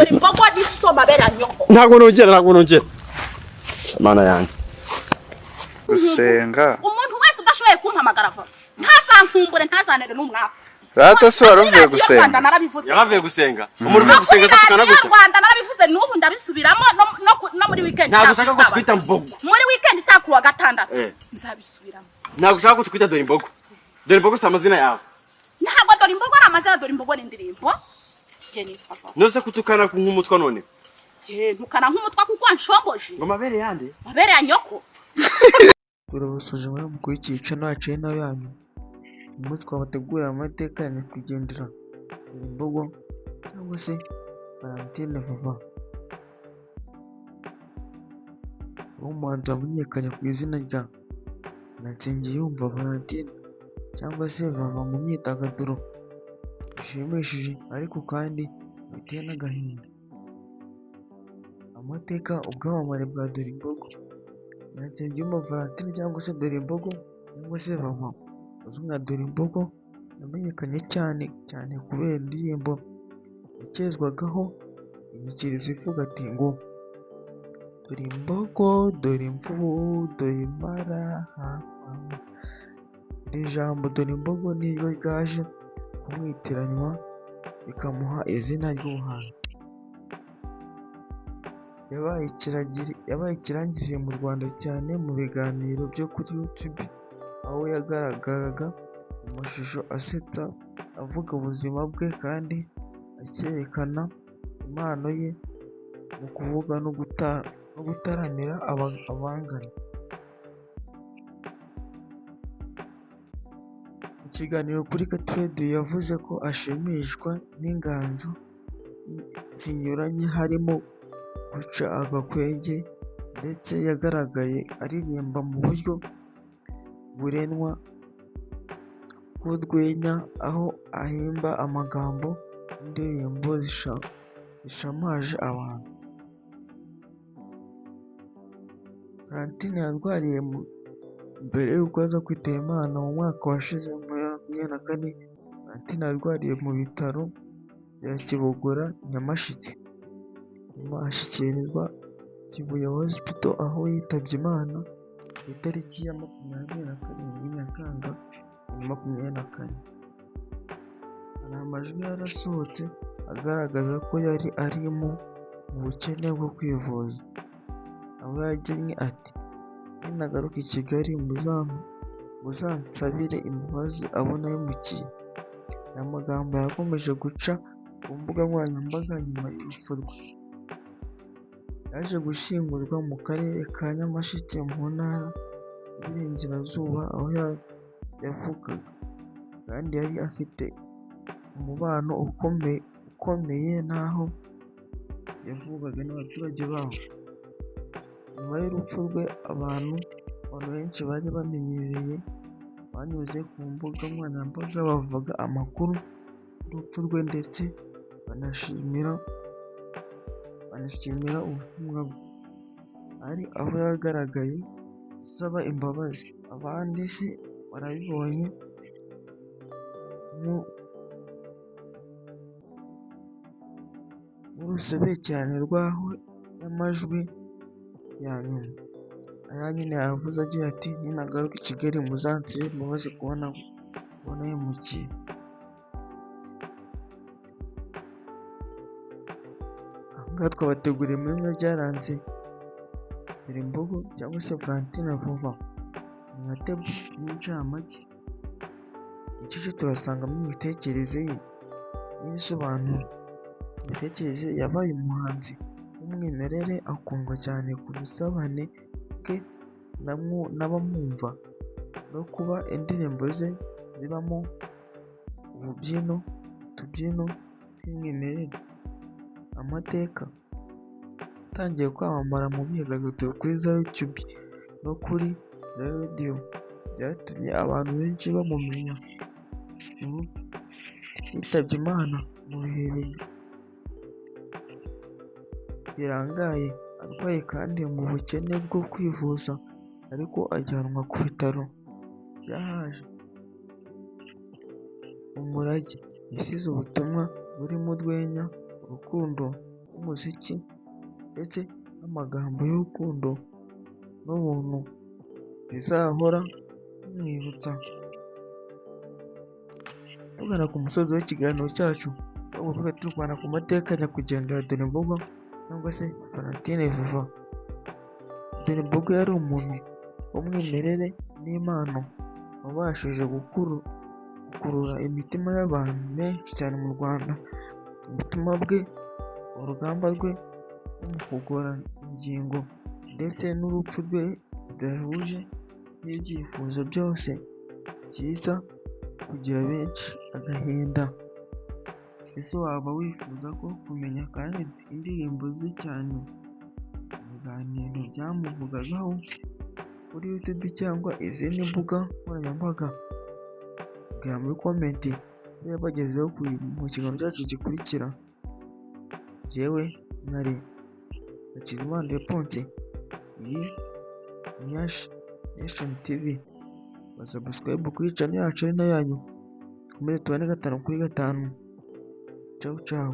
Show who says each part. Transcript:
Speaker 1: imbogo n'isoma beranyoko
Speaker 2: ntabwo nongera mana yanjye
Speaker 3: gusenga
Speaker 1: umuntu wese udashoboye kumpamagara vuba ntasankumbure ntazanere n'umwaka
Speaker 3: rata se waravuye gusenga
Speaker 2: yaravuye gusenga umuntu uvuye gusenga satukana gute
Speaker 1: Rwanda narabivuze n'ubu ndabisubiramo no muri weekend
Speaker 2: ntabwo ushaka ko twita mbogo
Speaker 1: muri weekend itakuwa gatandatu nzabisubiramo
Speaker 2: ntabwo ushaka ko twita dore imbogo si amazina yawe
Speaker 1: ntabwo dore imbogo ari amazina dore imbogo ni indirimbo
Speaker 2: nose kutukana nk'umutwa none
Speaker 1: ntukana nk'umutwa kuko wanshomboje
Speaker 2: ngo mabere yande
Speaker 1: mabere ya nyoko
Speaker 4: turabasuje muri mukuru w'ikica naciye nayo yanyu umunsi twabategurira amateka ya nyakwigendera imbogo cyangwa se Valentine Vava umuhanzi wamenyekanye ku izina rya Nsengiyumva Valentine cyangwa se Vava mu myidagaduro bishimishije ariko kandi biteye n'agahinda. Amateka ubwamamare bwa Dore Imbogo Nsengiyumva Valentine cyangwa se Dore Imbogo cyangwa se Vava uzwi nka Dore Imbogo yamenyekanye cyane kubera indirimbo yakezwagaho inyikirizo ivuga ati ngo dore imbogo dore imvubu dore impara. Iri jambo Dore Imbogo niryo ryaje kumwitiranywa bikamuha izina ry'ubuhanzi. Yabaye ikirangirire mu Rwanda cyane mu biganiro byo kuri YouTube aho yagaragaraga mu mashusho asetsa avuga ubuzima bwe kandi akerekana impano ye mu kuvuga no gutaramira abangana. Ikiganiro kuri Gatrade yavuze ko ashimishwa n'inganzo zinyuranye harimo guca agakwege ndetse yagaragaye aririmba mu buryo burenwa bw'urwenya aho ahimba amagambo y'indirimbo zishamaje abantu. Valentine yarwariye mbere y'uko aza kwitaba Imana mu mwaka washize muri 2024. Valentine yarwariye mu bitaro bya Kibogora Nyamasheke nyuma ashyikirizwa Kibuye Hospital aho yitabye Imana ku itariki ya 27 Nyakanga 2024. Hari amajwi yarasohotse agaragaza ko yari ari mu bukene bwo kwivuza aho yagennye ati ninagaruka i Kigali muzansabire imbabazi abo nahemukiye. Aya magambo yakomeje guca ku mbuga nkoranyambaga nyuma y'urupfu rwe. Yaje gushyingurwa mu karere ka Nyamasheke mu ntara y'Iburengerazuba aho yavukaga kandi yari afite umubano ukomeye n'aho yavugaga n'abaturage baho. Nyuma y'urupfu rwe abantu benshi bari bamenyereye banyuze ku mbuga nkoranyambaga bavuga amakuru y'urupfu rwe ndetse banashimira ubutumwa bwe. Hari aho yagaragaye asaba imbabazi abandi se barabibonye nk'urusobekerane rw'aho y'amajwi ya nyuma. Aya nyine yavuze agira ati ninagaruka i Kigali muzansabire imbabazi kubona nahemukiye. Aha ngaha twabateguriye muri bimwe byaranze Dore Imbogo cyangwa se Valentine Vava n'incamake. Igice turasangamo imitekerereze ye n'ibisobanuro. Imitekerereze yabaye umuhanzi w'umwimerere akundwa cyane ku busabane bwe n'abamwumva no kuba indirimbo ze zibamo utubyino tw'umwimerere. Amateka yatangiye kwamamara mu myidagaduro kuri za YouTube no kuri za radio byatumye abantu benshi bamumenya. Yitabye Imana mu bihe birangaye arwaye kandi mu bukene bwo kwivuza ariko ajyanwa ku bitaro byahaje. Umurage yasize ubutumwa burimo urwenya, urukundo, w'umuziki ndetse n'amagambo y'urukundo n'ubuntu bizahora bimwibutsa. Tugana ku musozi w'ikiganiro cyacu, aho tuvuga turi kurwana ku mateka nyakwigendera Dorimbogo cyangwa se Valentine Vava. Dorimbogo yari umuntu w'umwimerere n'impano wabashije gukurura imitima y'abantu benshi cyane mu Rwanda. Ubutumwa bwe, urugamba rwe mu kugora ingingo ndetse n'urupfu rwe bidahuje n'ibyifuzo byose byiza kugira benshi agahinda. Ese waba wifuza ko kumenya kandi indirimbo ze cyane ibiganiro byamuvugagaho kuri YouTube cyangwa izindi mbuga nkoranyambaga? Bwira muri komenti yabagezeho mu kiganiro cyacu gikurikira. Jyewe nari Hakizimana Alphonse, iyi ni Yash Nation TV. Subscribe kuri channel yacu ari na yanyu. Komeze tubane 5 kuri 5. Ciao ciao.